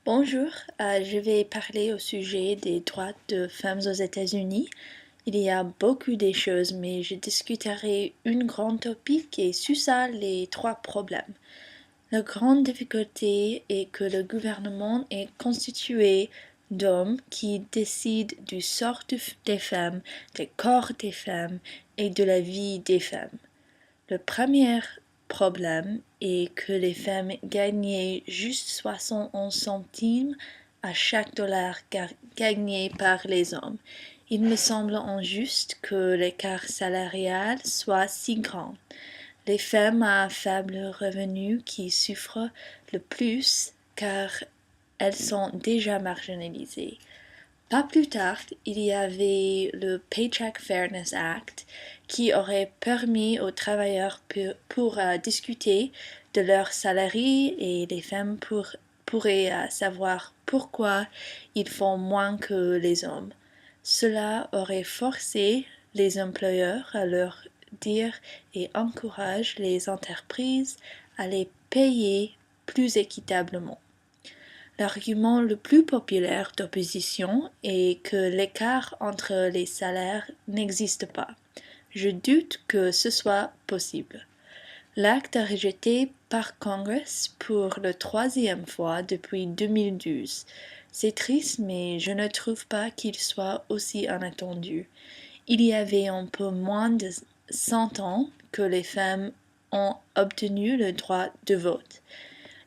Bonjour, je vais parler au sujet des droits de femmes aux États-Unis. Il y a beaucoup de choses, mais je discuterai une grande topic et sur ça les trois problèmes. La grande difficulté est que le gouvernement est constitué d'hommes qui décident du sort des femmes, des corps des femmes et de la vie des femmes. Le premier problème est que les femmes gagnaient juste 71 centimes à chaque dollar gagné par les hommes. Il me semble injuste que l'écart salarial soit si grand. Les femmes à faible revenu qui souffrent le plus car elles sont déjà marginalisées. Pas plus tard, il y avait le Paycheck Fairness Act qui aurait permis aux travailleurs pour discuter de leurs salariés et les femmes pourraient savoir pourquoi ils font moins que les hommes. Cela aurait forcé les employeurs à leur dire et encourage les entreprises à les payer plus équitablement. L'argument le plus populaire d'opposition est que l'écart entre les salaires n'existe pas. Je doute que ce soit possible. L'acte est rejeté par Congress pour la troisième fois depuis 2012. C'est triste, mais je ne trouve pas qu'il soit aussi inattendu. Il y avait un peu moins de 100 ans que les femmes ont obtenu le droit de vote.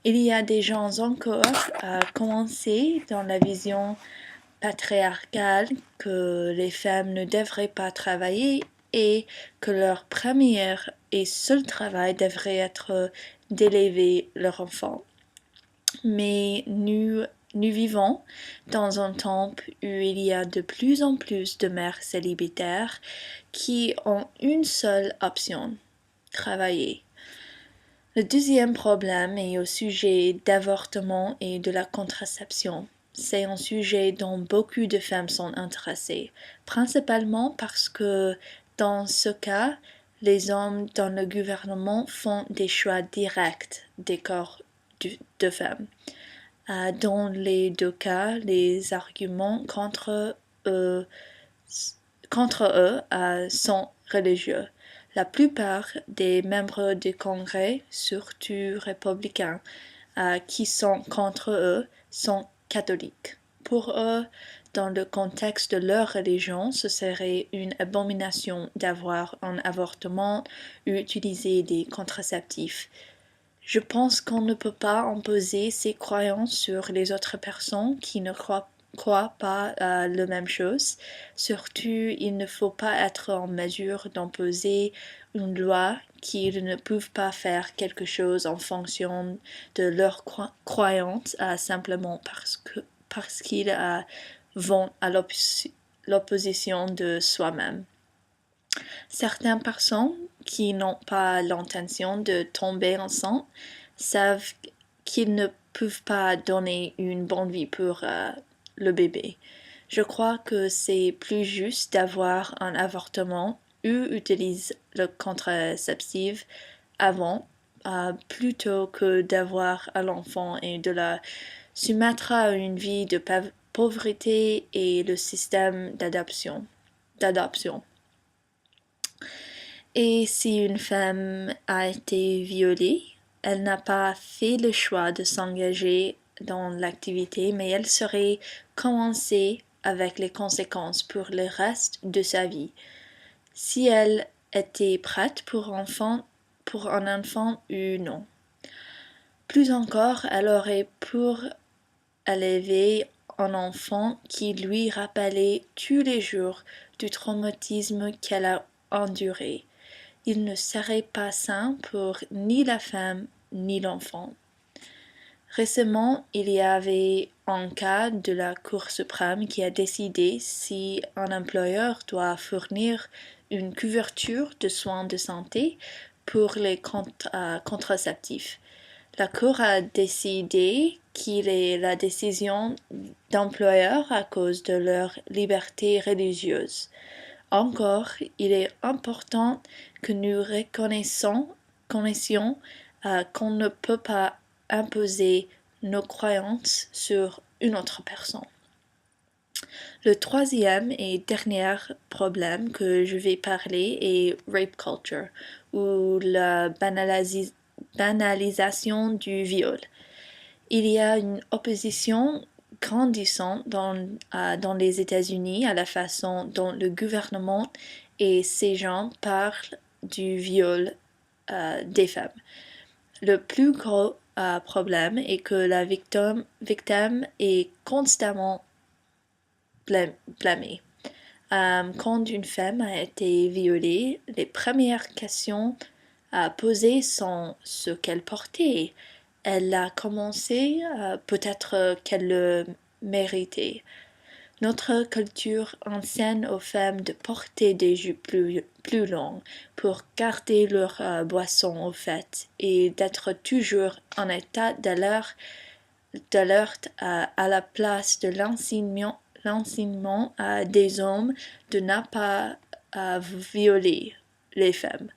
Il y a des gens encore à commencer dans la vision patriarcale que les femmes ne devraient pas travailler et que leur premier et seul travail devrait être d'élever leur enfant. Mais nous vivons dans un temps où il y a de plus en plus de mères célibataires qui ont une seule option, travailler. Le deuxième problème est au sujet d'avortement et de la contraception. C'est un sujet dont beaucoup de femmes sont intéressées, principalement parce que dans ce cas, les hommes dans le gouvernement font des choix directs des corps de femmes. Dans les deux cas, les arguments eux, contre eux sont religieux. La plupart des membres du Congrès, surtout républicains, qui sont contre eux, sont catholiques. Pour eux, dans le contexte de leur religion, ce serait une abomination d'avoir un avortement ou utiliser des contraceptifs. Je pense qu'on ne peut pas imposer ses croyances sur les autres personnes qui ne croient pas à la même chose. Surtout, il ne faut pas être en mesure d'imposer une loi qu'ils ne peuvent pas faire quelque chose en fonction de leurs croyances simplement parce qu'ils vont à l'opposition de soi-même. Certaines personnes qui n'ont pas l'intention de tomber enceinte savent qu'ils ne peuvent pas donner une bonne vie pour le bébé. Je crois que c'est plus juste d'avoir un avortement ou utiliser le contraceptif avant plutôt que d'avoir un enfant et de la soumettre à une vie de pauvreté et le système d'adoption. Et si une femme a été violée, elle n'a pas fait le choix de s'engager dans l'activité, mais elle serait commencée avec les conséquences pour le reste de sa vie. Si elle était prête pour un enfant ou non. Plus encore, elle aurait pour élever un enfant qui lui rappelait tous les jours du traumatisme qu'elle a enduré. Il ne serait pas sain pour ni la femme ni l'enfant. Récemment, il y avait un cas de la Cour suprême qui a décidé si un employeur doit fournir une couverture de soins de santé pour les contraceptifs. La Cour a décidé qu'il est la décision d'employeur à cause de leur liberté religieuse. Encore, il est important que nous connaissions qu'on ne peut pas imposer nos croyances sur une autre personne. Le troisième et dernier problème que je vais parler est rape culture, ou la banalisation du viol. Il y a une opposition grandissante dans les États-Unis à la façon dont le gouvernement et ses gens parlent du viol des femmes. Le plus gros problème est que la victime est constamment blâmée. Quand une femme a été violée, les premières questions à poser sont ce qu'elle portait. Elle a commencé, peut-être qu'elle le méritait. Notre culture enseigne aux femmes de porter des jupes plus longues pour garder leur boisson au fait et d'être toujours en état d'alerte à la place de l'enseignement des hommes de ne pas violer les femmes.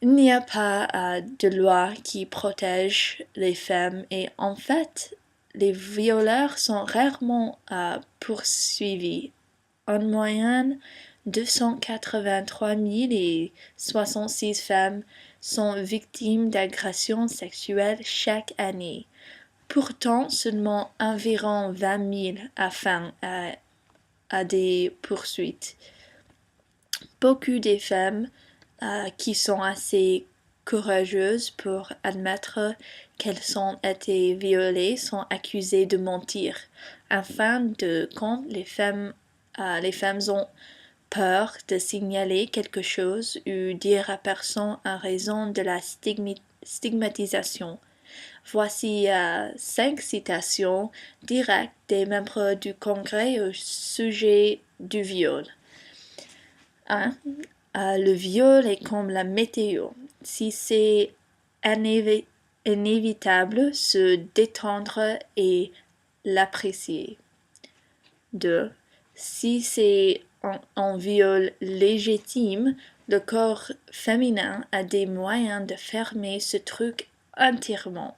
Il n'y a pas de loi qui protège les femmes et en fait, les violeurs sont rarement poursuivis. En moyenne, 283 066 femmes sont victimes d'agressions sexuelles chaque année. Pourtant, seulement environ 20 000 afin à des poursuites. Beaucoup des femmes qui sont assez courageuses pour admettre qu'elles ont été violées sont accusées de mentir. En fin de compte, les femmes ont peur de signaler quelque chose ou dire à personne en raison de la stigmatisation. Voici 5 citations directes des membres du Congrès au sujet du viol. 1. Le viol est comme la météo. Si c'est inévitable, se détendre et l'apprécier. 2. Si c'est un viol légitime, le corps féminin a des moyens de fermer ce truc entièrement.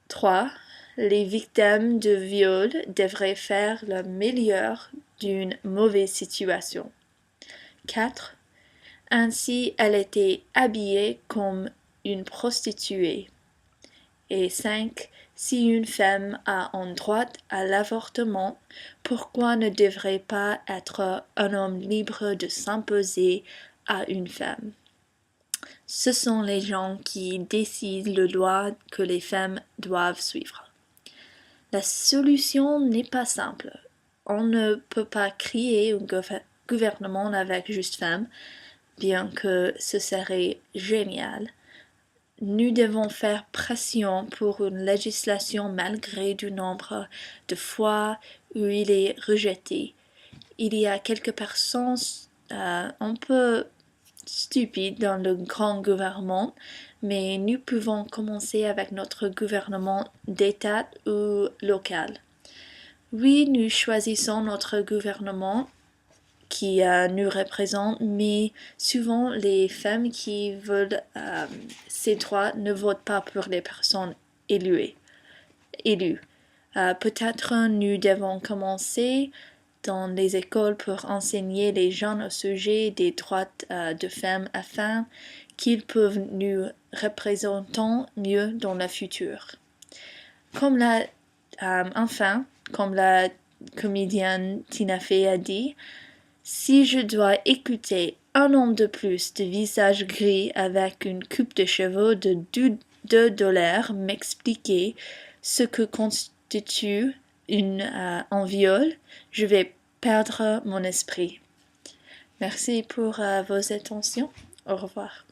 3. Les victimes de viol devraient faire le meilleur d'une mauvaise situation. 4. Ainsi, elle était habillée comme une prostituée. Et 5. Si une femme a un droit à l'avortement, pourquoi ne devrait pas être un homme libre de s'imposer à une femme? Ce sont les gens qui décident le loi que les femmes doivent suivre. La solution n'est pas simple. On ne peut pas créer un gouvernement avec juste femmes, bien que ce serait génial. Nous devons faire pression pour une législation malgré du nombre de fois où il est rejeté. Il y a quelques personnes un peu stupides dans le grand gouvernement, mais nous pouvons commencer avec notre gouvernement d'État ou local. Oui, nous choisissons notre gouvernement qui nous représente, mais souvent les femmes qui veulent ces droits ne votent pas pour les personnes élues. Peut-être nous devons commencer dans les écoles pour enseigner les jeunes au sujet des droits de femmes afin qu'ils peuvent nous représenter mieux dans le futur. Comme la comédienne Tina Fey a dit, si je dois écouter un homme de plus de visage gris avec une coupe de cheveux de $2 m'expliquer ce que constitue un viol, je vais perdre mon esprit. Merci pour vos attentions. Au revoir.